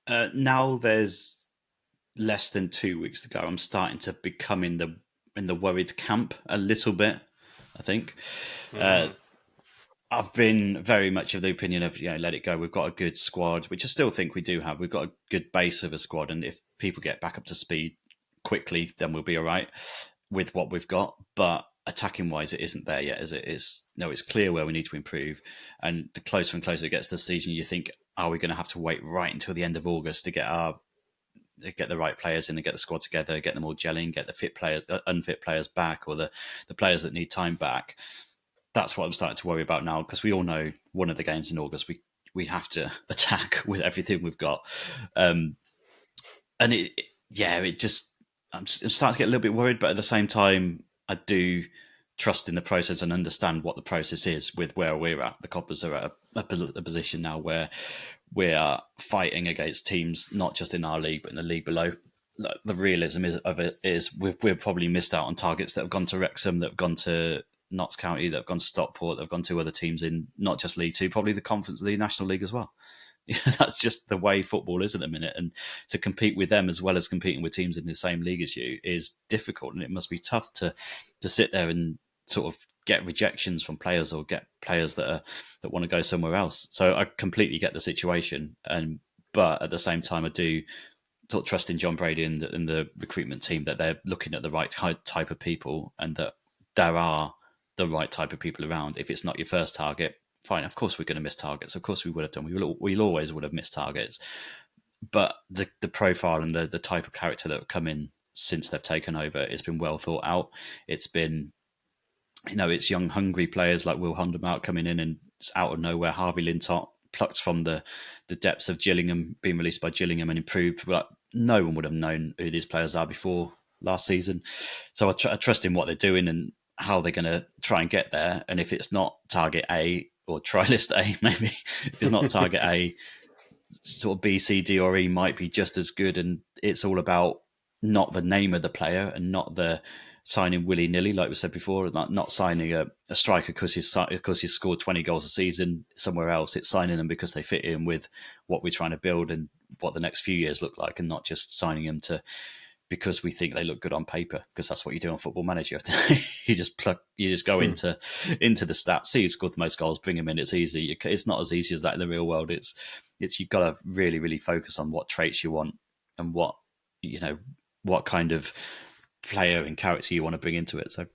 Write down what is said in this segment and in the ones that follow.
Now there's less than 2 weeks to go. I'm starting to become in the worried camp a little bit. I think uh, Mm-hmm. I've been very much of the opinion of let it go. We've got a good squad, which I still think we do have. We've got a good base of a squad, and if people get back up to speed quickly, then we'll be all right with what we've got. But attacking wise, it isn't there yet, as it is. No, it's clear where we need to improve. And the closer and closer it gets to the season, you think, are we going to have to wait right until the end of August to get the right players in and get the squad together, get them all gelling, get the fit players, unfit players back, or the players that need time back? That's what I'm starting to worry about now, because we all know one of the games in August we have to attack with everything we've got, and it just I'm starting to get a little bit worried, but at the same time I do trust in the process and understand what the process is with where we're at. The Cobblers are at a position now where we are fighting against teams not just in our league but in the league below. The realism of it is we've probably missed out on targets that have gone to Wrexham, that have gone to Notts County, that have gone to Stockport, that have gone to other teams in not just League Two, probably the Conference, the National League as well. That's just the way football is at the minute, and to compete with them as well as competing with teams in the same league as you is difficult, and it must be tough to sit there and sort of get rejections from players or get players that want to go somewhere else. So I completely get the situation, and but at the same time, I do sort of trust in John Brady and the recruitment team that they're looking at the right type of people, and that there are the right type of people around. If it's not your first target, fine. Of course, we're going to miss targets. Of course, we would have done. We'll always would have missed targets. But the profile and the type of character that have come in since they've taken over, it's been well thought out. It's been, it's young, hungry players like Will Hundermount coming in, and out of nowhere, Harvey Lintott plucked from the depths of Gillingham, being released by Gillingham and improved. But no one would have known who these players are before last season. So I trust in what they're doing and how they're going to try and get there. And if it's not target A or try list A, maybe if it's not target A, sort of B, C, D, or E might be just as good. And it's all about not the name of the player and not the signing willy nilly, like we said before, not signing a striker because he's scored 20 goals a season somewhere else. It's signing them because they fit in with what we're trying to build and what the next few years look like, and not just signing them because we think they look good on paper, because that's what you do on Football Manager. You just go into the stats, see who scored the most goals, bring him in. It's easy. It's not as easy as that in the real world. It's you've got to really, really focus on what traits you want and what kind of player and character you want to bring into it. So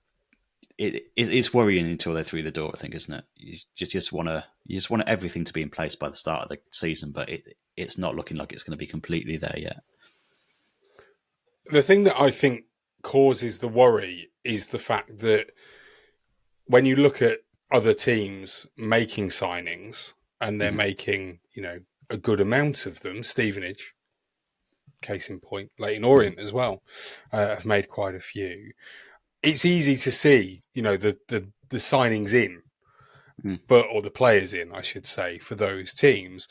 it's worrying until they're through the door, I think, isn't it? You just want everything to be in place by the start of the season, but it's not looking like it's going to be completely there yet. The thing that I think causes the worry is the fact that when you look at other teams making signings, and they're making, a good amount of them, Stevenage, case in point, Leyton Orient as well, have made quite a few. It's easy to see, the signings in, or the players in, I should say, for those teams,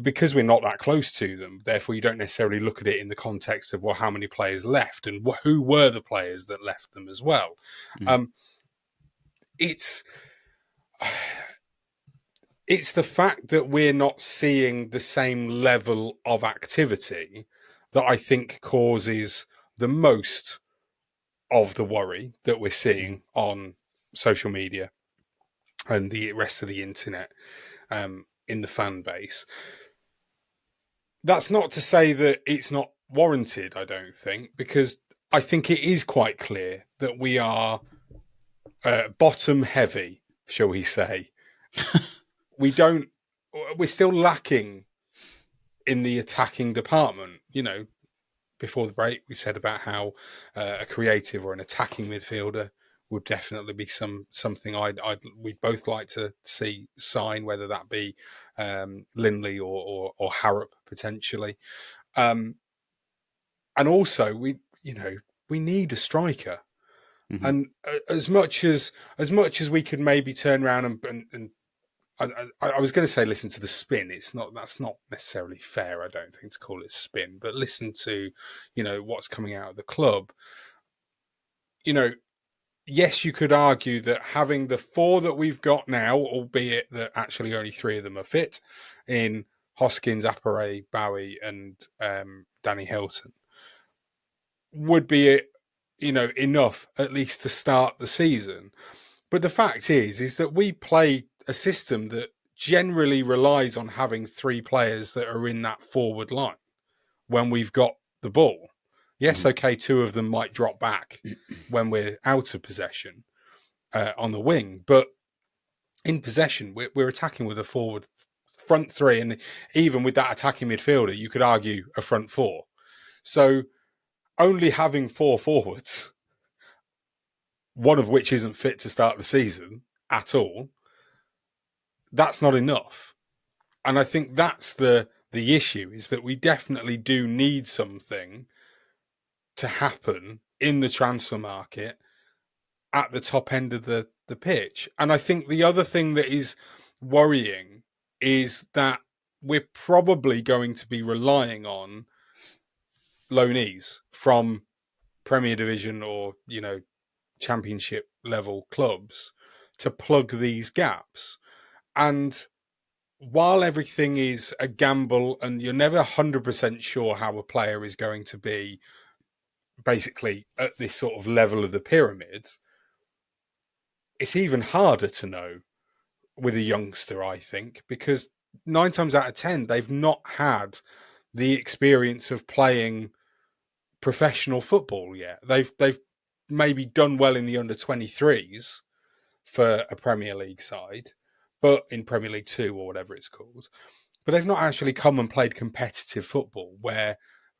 because we're not that close to them. Therefore, you don't necessarily look at it in the context of, well, how many players left and who were the players that left them as well. It's the fact that we're not seeing the same level of activity that I think causes the most of the worry that we're seeing on social media and the rest of the internet, in the fan base. That's not to say that it's not warranted, I don't think, because I think it is quite clear that we are bottom heavy, shall we say. We're still lacking in the attacking department. Before the break, we said about how a creative or an attacking midfielder would definitely be something we'd both like to see sign, whether that be Lindley or Harrop potentially, and also we need a striker, and as much as we could maybe turn around and I was going to say listen to the spin. That's not necessarily fair, I don't think, to call it spin, but listen to, what's coming out of the club. Yes, you could argue that having the four that we've got now, albeit that actually only three of them are fit, in Hoskins, Appere, Bowie, and Danny Hilton would be, enough at least to start the season. But the fact is that we play a system that generally relies on having three players that are in that forward line when we've got the ball. Yes, okay, two of them might drop back when we're out of possession on the wing, but in possession, we're attacking with a forward front three, and even with that attacking midfielder, you could argue a front four. So only having four forwards, one of which isn't fit to start the season at all, that's not enough. And I think that's the issue, is that we definitely do need something to happen in the transfer market at the top end of the pitch. And I think the other thing that is worrying is that we're probably going to be relying on loanees from Premier Division or, Championship level clubs to plug these gaps. And while everything is a gamble and you're never 100% sure how a player is going to be basically at this sort of level of the pyramid, it's even harder to know with a youngster, I think, because 9 times out of 10, they've not had the experience of playing professional football yet. They've maybe done well in the under 23s for a Premier League side, but in Premier League 2 or whatever it's called. But they've not actually come and played competitive football where,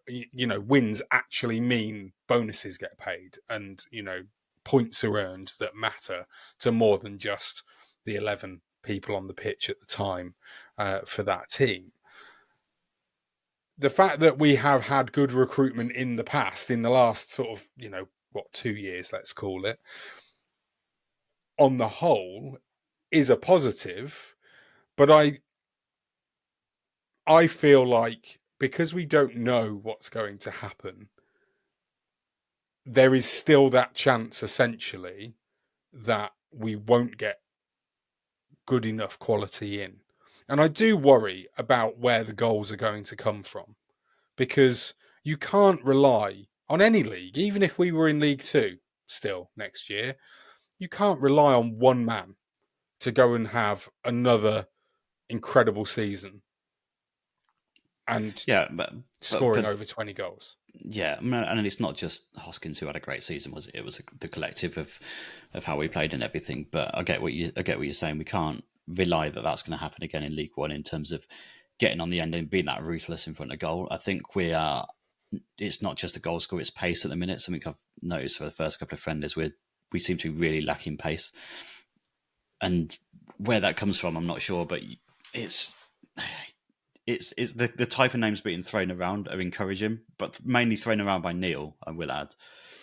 wins actually mean bonuses get paid and, points are earned that matter to more than just the 11 people on the pitch at the time for that team. The fact that we have had good recruitment in the past, in the last sort of, 2 years, let's call it, on the whole, is a positive. But I feel like because we don't know what's going to happen, there is still that chance, essentially, that we won't get good enough quality in. And I do worry about where the goals are going to come from, because you can't rely on any league, even if we were in League Two still next year, you can't rely on one man to go and have another incredible season and scoring over 20 goals. Yeah, and it's not just Hoskins who had a great season, was it? It was the collective of how we played and everything. But I get what you're saying. We can't rely that that's going to happen again in League One in terms of getting on the end and being that ruthless in front of goal. I think we are. It's not just a goal score; it's pace at the minute. Something I've noticed for the first couple of friendlies, we seem to be really lacking pace, and where that comes from, I'm not sure. But it's the type of names being thrown around are encouraging, but mainly thrown around by Neil, I will add.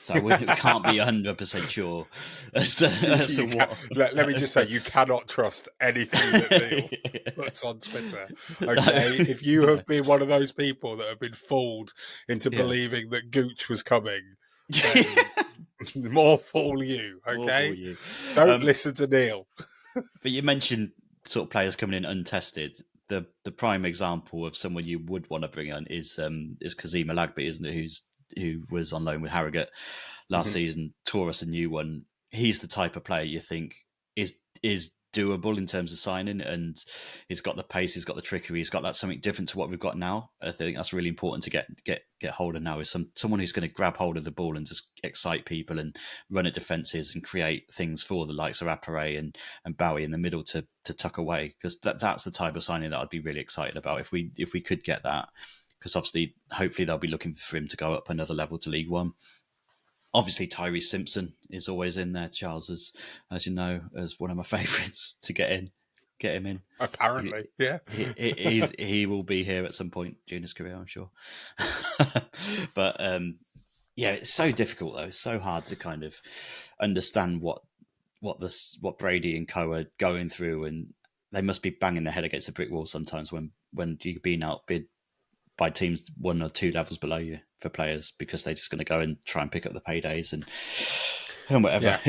So we can't be 100% sure as to what. Let me just say, you cannot trust anything that Neil puts on Twitter. Okay, if you have been one of those people that have been fooled into believing that Gooch was coming, then more fool you. Okay, more fool you. Don't listen to Neil. But you mentioned sort of players coming in untested. The prime example of someone you would want to bring on is Kazim Alagby, isn't it? Who was on loan with Harrogate last season, tore us a new one. He's the type of player you think is doable in terms of signing, and he's got the pace, he's got the trickery, he's got that something different to what we've got now. I think that's really important to get hold of now, is someone who's going to grab hold of the ball and just excite people and run at defences and create things for the likes of Appere and Bowie in the middle to tuck away, because that's the type of signing that I'd be really excited about if we could get that, because obviously hopefully they'll be looking for him to go up another level to League One. Obviously, Tyrese Simpson is always in there, Charles, as you know, as one of my favourites to get him in. Apparently, yeah. He will be here at some point during his career, I'm sure. But yeah, it's so difficult though. It's so hard to kind of understand what Brady and co are going through, and they must be banging their head against the brick wall sometimes when you're being outbid by teams 1 or 2 levels below you for players, because they're just going to go and try and pick up the paydays and whatever. Yeah.